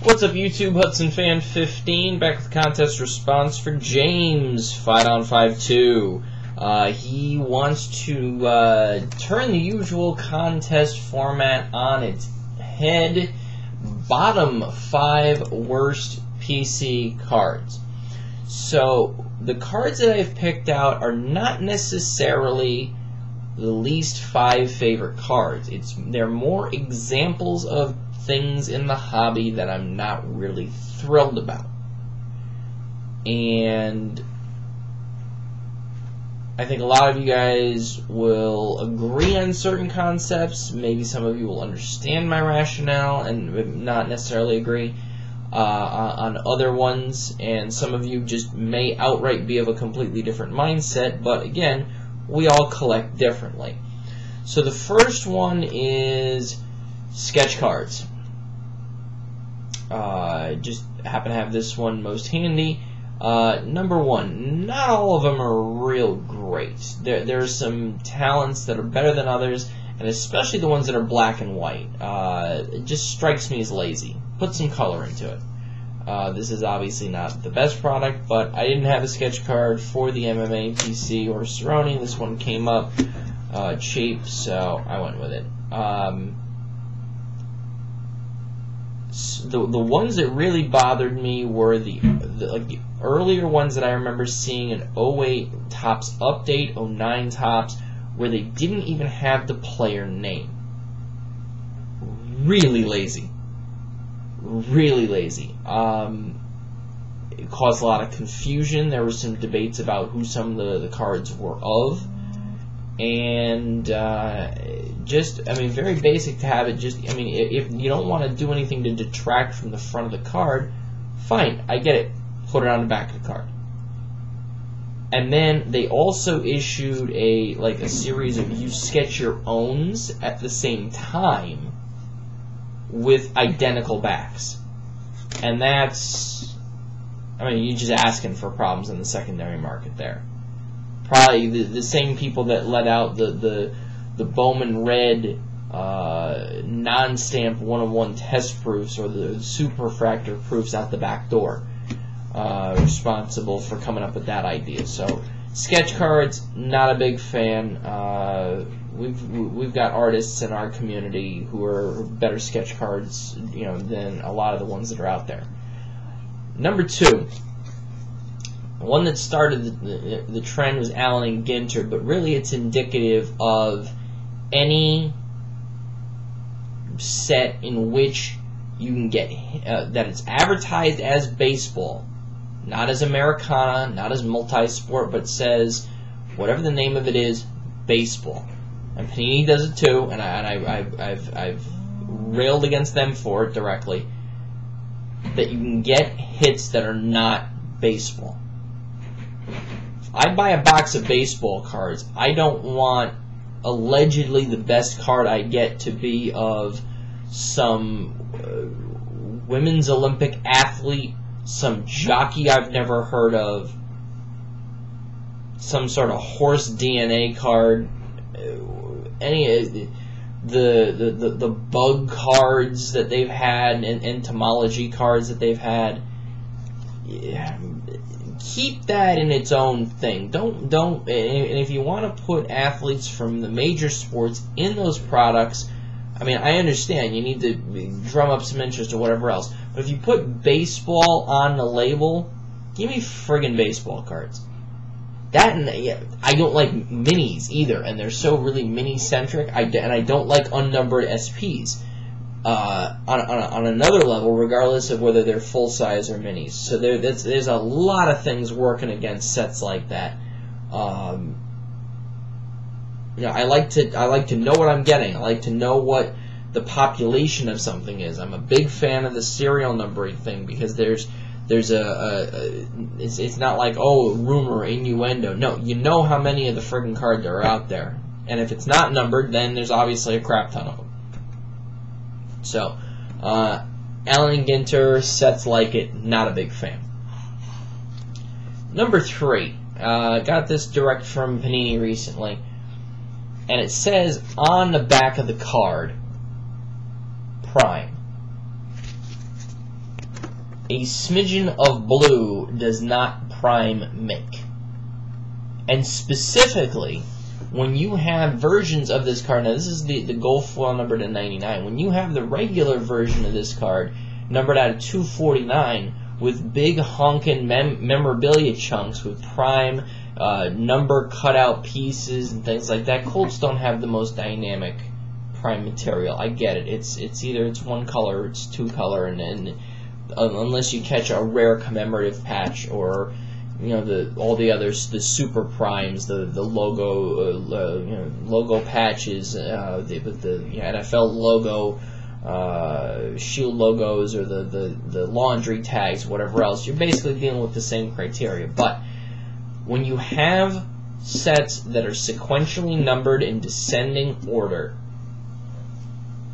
What's up, YouTube? HudsonFan15 back with contest response for James, FightOn52. He wants to turn the usual contest format on its head. Bottom 5 worst PC cards. So the cards that I've picked out are not necessarily the least 5 favorite cards. They're more examples of things in the hobby that I'm not really thrilled about. And I think a lot of you guys will agree on certain concepts. Maybe some of you will understand my rationale and not necessarily agree on other ones. And some of you just may outright be of a completely different mindset. But again, we all collect differently. So the first one is sketch cards. Just happen to have this one most handy. Number one, not all of them are real great. There are some talents that are better than others, and especially the ones that are black and white. It just strikes me as lazy. Put some color into it. This is obviously not the best product, but I didn't have a sketch card for the MMA, PC, or Cerrone. This one came up cheap, so I went with it. The ones that really bothered me were the earlier ones that I remember seeing in 08 Topps Update, 09 Topps, where they didn't even have the player name. Really lazy. Really lazy. It caused a lot of confusion. There were some debates about who some of the cards were of. And very basic to have it. If you don't want to do anything to detract from the front of the card, fine, I get it. Put it on the back of the card. And then they also issued a series of you sketch your owns at the same time with identical backs. And that's, you're just asking for problems in the secondary market there. Probably the same people that let out the Bowman Red non-stamp 1-on-1 test proofs or the superfractor proofs out the back door, responsible for coming up with that idea. So sketch cards, not a big fan. We've got artists in our community who are better sketch cards, than a lot of the ones that are out there. Number 2. One that started the trend was Allen and Ginter, but really it's indicative of any set in which you can get that it's advertised as baseball, not as Americana, not as multi-sport, but says whatever the name of it is, baseball. And Panini does it too, and I've railed against them for it directly. That you can get hits that are not baseball. I buy a box of baseball cards. I don't want allegedly the best card I get to be of some women's Olympic athlete, some jockey I've never heard of, some sort of horse DNA card, any the bug cards that they've had and entomology cards that they've had. Yeah. Keep that in its own thing. Don't. And if you want to put athletes from the major sports in those products, I understand you need to drum up some interest or whatever else. But if you put baseball on the label, give me friggin' baseball cards. That and I don't like minis either, and they're so really mini-centric. And I don't like unnumbered SPs. On another level, regardless of whether they're full size or minis. So there's a lot of things working against sets like that. I like to know what I'm getting. I like to know what the population of something is. I'm a big fan of the serial numbering thing because it's not like, oh, rumor, innuendo. No, you know how many of the friggin' cards are out there, and if it's not numbered, then there's obviously a crap ton of them. So, Allen and Ginter, sets like it, not a big fan. Number 3, got this direct from Panini recently, and it says on the back of the card, Prime. a smidgen of blue does not Prime make. And specifically, when you have versions of this card, now this is the gold foil numbered to 99, when you have the regular version of this card numbered out of 249 with big honkin' memorabilia chunks with Prime number cutout pieces and things like that, Colts don't have the most dynamic Prime material. I get it. It's either it's one color or it's two color, and unless you catch a rare commemorative patch or all the others, the super primes, the logo logo patches, the NFL logo, shield logos, or the laundry tags, whatever else, you're basically dealing with the same criteria. But when you have sets that are sequentially numbered in descending order,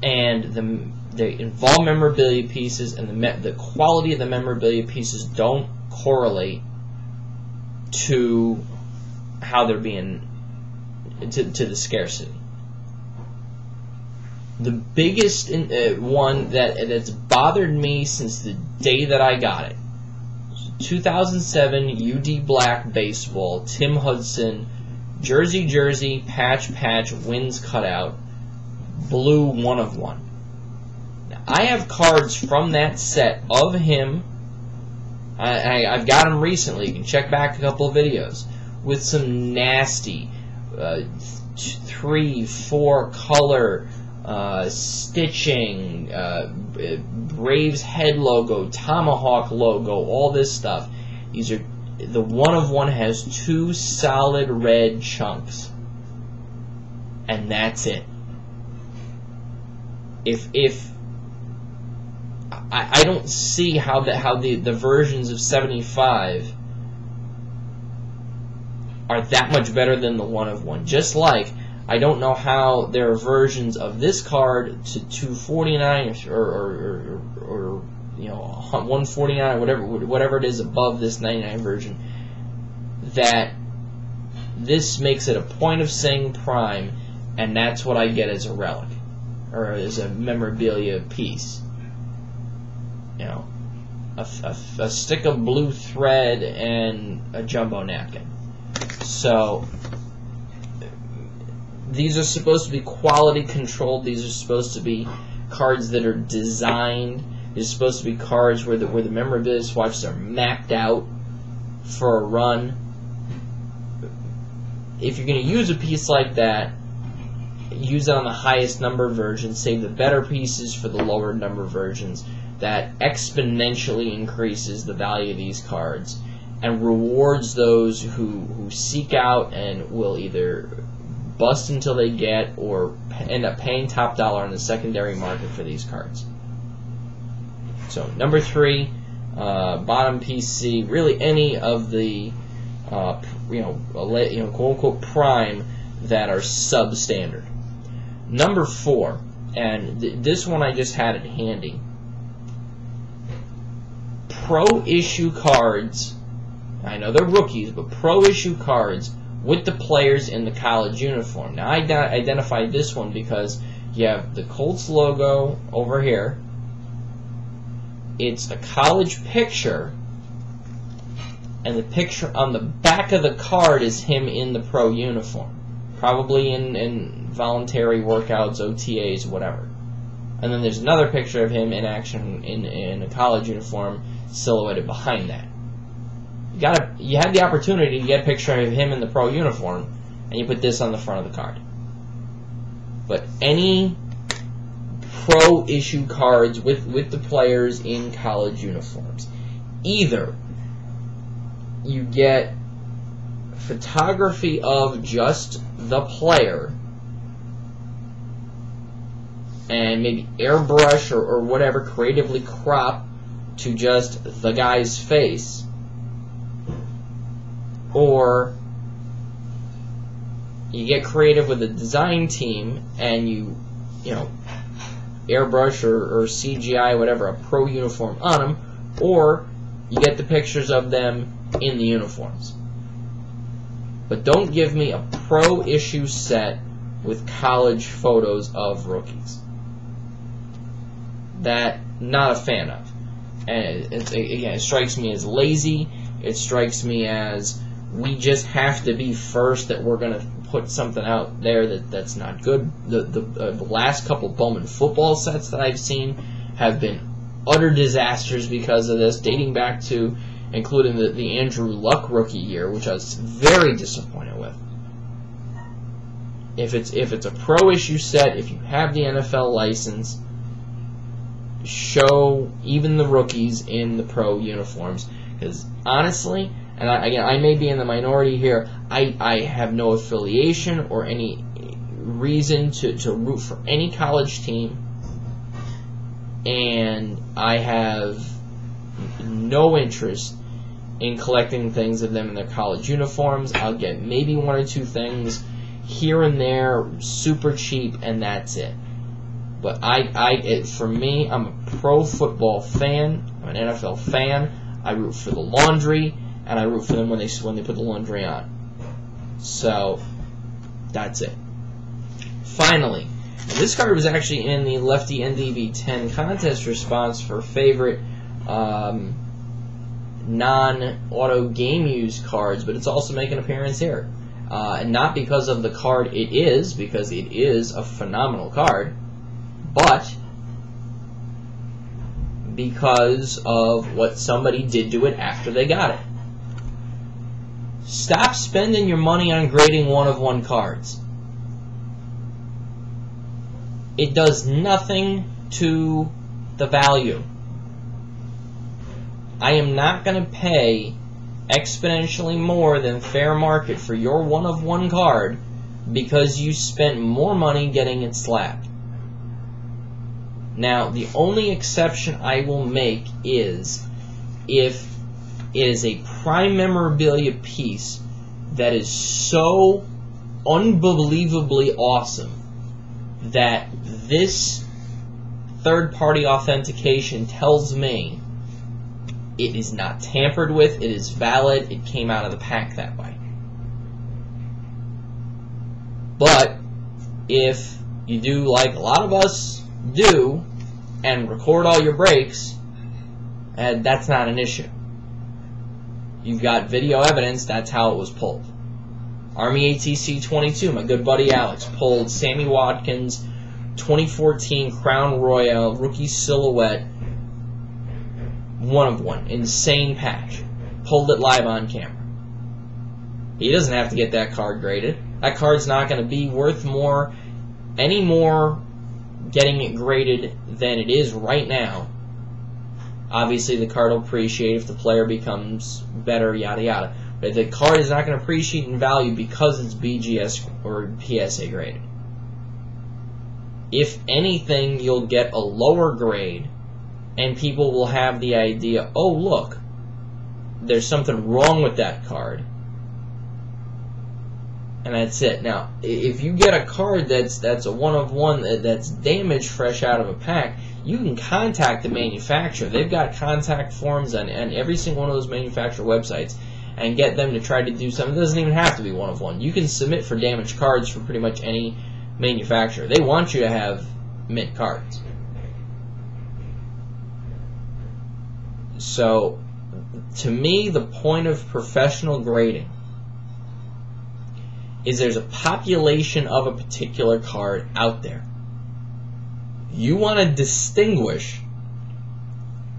and they involve memorabilia pieces, and the quality of the memorabilia pieces don't correlate to how they're being to the scarcity. The biggest one that's bothered me since the day that I got it, 2007 UD Black baseball, Tim Hudson, jersey, patch, wins cutout, blue 1 of 1. Now, I have cards from that set of him. I've got them recently. You can check back a couple of videos with some nasty 3-4 color stitching, Braves head logo, Tomahawk logo, all this stuff. These are the 1 of 1 has 2 solid red chunks, and that's it. If I don't see how the versions of 75 are that much better than the 1 of 1. Just like I don't know how there are versions of this card to 249 or 149 or whatever it is above this 99 version, that this makes it a point of saying Prime, and that's what I get as a relic or as a memorabilia piece. A stick of blue thread and a jumbo napkin. So these are supposed to be quality controlled. These are supposed to be cards that are designed. These are supposed to be cards where the memorabilia swatches are mapped out for a run. If you're going to use a piece like that, use it on the highest number version. Save the better pieces for the lower number versions. That exponentially increases the value of these cards and rewards those who seek out and will either bust until they get or end up paying top dollar on the secondary market for these cards. So number 3, bottom PC, really any of the quote unquote Prime that are substandard. Number 4, and this one I just had it handy. Pro issue cards. I know they're rookies, but pro issue cards with the players in the college uniform. Now, I identified this one because you have the Colts logo over here. It's a college picture, and the picture on the back of the card is him in the pro uniform, probably in voluntary workouts, OTAs, whatever. And then there's another picture of him in action in a college uniform silhouetted behind that. You had the opportunity to get a picture of him in the pro uniform, and you put this on the front of the card. But any pro issue cards with the players in college uniforms, either you get photography of just the player and maybe airbrush or whatever, creatively crop to just the guy's face, or you get creative with the design team and you airbrush or CGI, whatever, a pro uniform on them, or you get the pictures of them in the uniforms. But don't give me a pro issue set with college photos of rookies. That, not a fan of. And again, it strikes me as lazy. It strikes me as we just have to be first, that we're going to put something out there that's not good. The last couple Bowman football sets that I've seen have been utter disasters because of this, dating back to including the Andrew Luck rookie year, which I was very disappointed with. If it's a pro issue set, if you have the NFL license, show even the rookies in the pro uniforms. Because honestly, and I may be in the minority here, I have no affiliation or any reason to root for any college team, and I have no interest in collecting things of them in their college uniforms. I'll get maybe one or two things here and there, super cheap, and that's it. But for me, I'm a pro football fan. I'm an NFL fan. I root for the laundry, and I root for them when they put the laundry on. So that's it. Finally, this card was actually in the Lefty NDB 10 contest response for favorite non-auto game use cards, but it's also making an appearance here. And not because of the card it is, because it is a phenomenal card, but because of what somebody did to it after they got it. Stop spending your money on grading one-of-one cards. It does nothing to the value. I am not going to pay exponentially more than fair market for your one-of-one card because you spent more money getting it slabbed. Now, the only exception I will make is if it is a prime memorabilia piece that is so unbelievably awesome that this third-party authentication tells me it is not tampered with, it is valid, it came out of the pack that way. But if you do like a lot of us do and record all your breaks, and that's not an issue. You've got video evidence, that's how it was pulled. Army ATC 22, my good buddy Alex, pulled Sammy Watkins 2014 Crown Royale Rookie Silhouette one-of-one. Insane patch. Pulled it live on camera. He doesn't have to get that card graded. That card's not going to be worth any more getting it graded than it is right now. Obviously, the card will appreciate if the player becomes better, yada yada. But the card is not going to appreciate in value because it's BGS or PSA graded. If anything, you'll get a lower grade, and people will have the idea, oh look, there's something wrong with that card. And that's it. Now, if you get a card that's a one-of-one that's damaged fresh out of a pack, you can contact the manufacturer. They've got contact forms on every single one of those manufacturer websites and get them to try to do something. It doesn't even have to be one-of-one. You can submit for damaged cards for pretty much any manufacturer. They want you to have mint cards. So, to me, the point of professional grading is there's a population of a particular card out there. You want to distinguish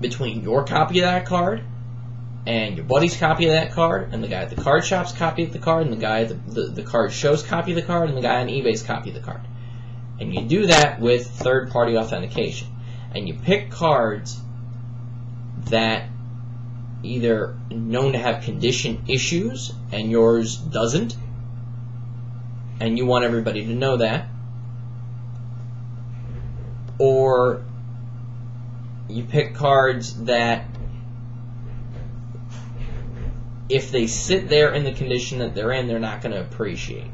between your copy of that card and your buddy's copy of that card and the guy at the card shop's copy of the card and the guy at the card show's copy of the card and the guy on eBay's copy of the card. And you do that with third-party authentication. And you pick cards that either known to have condition issues and yours doesn't, and you want everybody to know that, or you pick cards that if they sit there in the condition that they're in, they're not going to appreciate.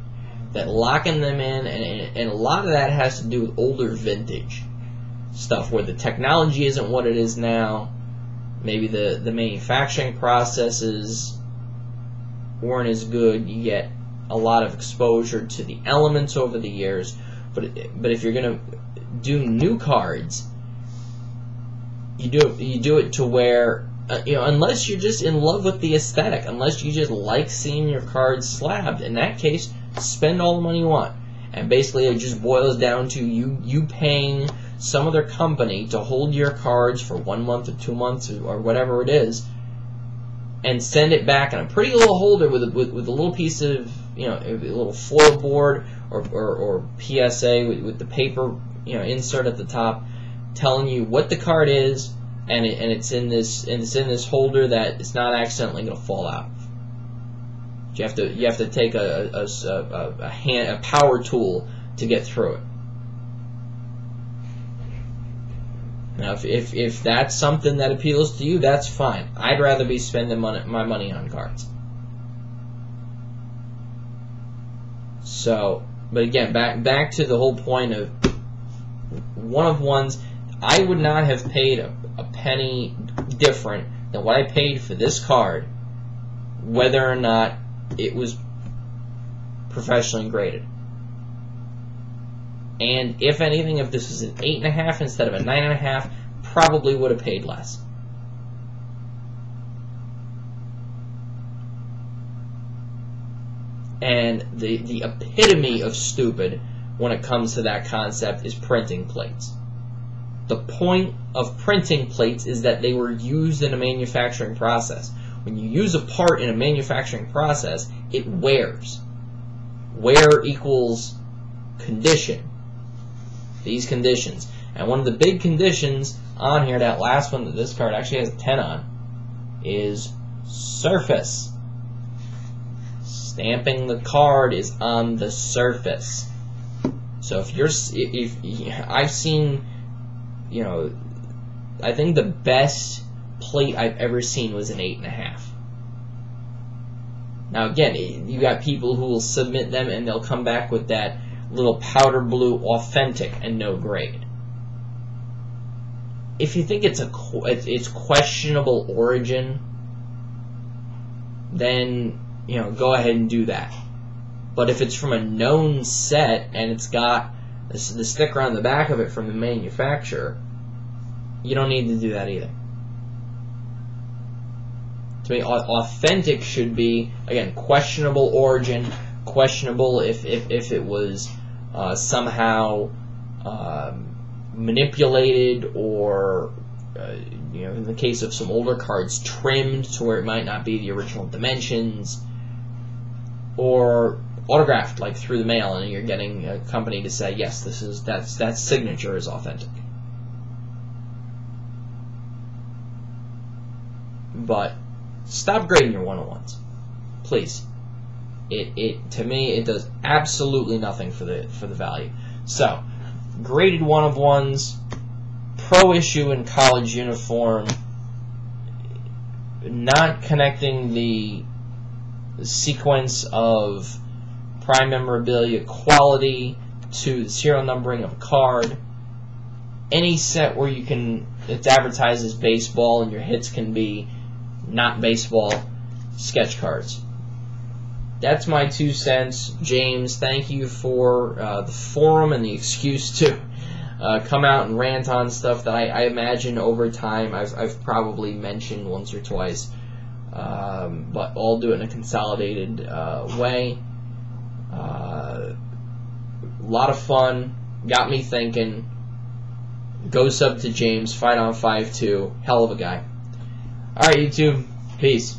That locking them in, and a lot of that has to do with older vintage stuff where the technology isn't what it is now. Maybe the manufacturing processes weren't as good. You get a lot of exposure to the elements over the years. But if you're going to do new cards, you do it to where unless you're just in love with the aesthetic, unless you just like seeing your cards slabbed, in that case, spend all the money you want. And basically, it just boils down to you paying some other company to hold your cards for 1 month or 2 months or whatever it is, and send it back in a pretty little holder with a little piece of a little foil board or PSA with the paper insert at the top, telling you what the card is, and it's in this holder that it's not accidentally going to fall out. You have to take a power tool to get through it. Now, if that's something that appeals to you, that's fine. I'd rather be spending my money on cards. So, but again, back to the whole point of one-of-ones. I would not have paid a penny different than what I paid for this card, whether or not it was professionally graded. And if anything, if this was an 8.5 instead of a 9.5, probably would have paid less. And the epitome of stupid when it comes to that concept is printing plates. The point of printing plates is that they were used in a manufacturing process. When you use a part in a manufacturing process, it wears. Wear equals condition. These conditions. And one of the big conditions on here, that last one that this card actually has a 10 on, is surface. Stamping the card is on the surface. So if I've seen, I think the best plate I've ever seen was an 8.5. Now again, you got people who will submit them and they'll come back with that little powder blue authentic and no grade. If you think it's questionable origin, then go ahead and do that. But if it's from a known set and it's got the sticker on the back of it from the manufacturer, you don't need to do that either. To me, authentic should be, again, questionable origin, questionable if it was somehow manipulated or, in the case of some older cards, trimmed to where it might not be the original dimensions, or autographed, like through the mail, and you're getting a company to say, yes, that signature is authentic. But stop grading your one-on-ones, please. To me, it does absolutely nothing for the value. So, graded one-of-ones, pro issue in college uniform, not connecting the sequence of prime memorabilia quality to the serial numbering of a card. Any set where it's advertised as baseball and your hits can be not baseball sketch cards. That's my 2 cents. James, thank you for the forum and the excuse to come out and rant on stuff that I imagine over time I've probably mentioned once or twice. But I'll do it in a consolidated way. A lot of fun. Got me thinking. Go sub to James, FightOn52. Hell of a guy. Alright, YouTube. Peace.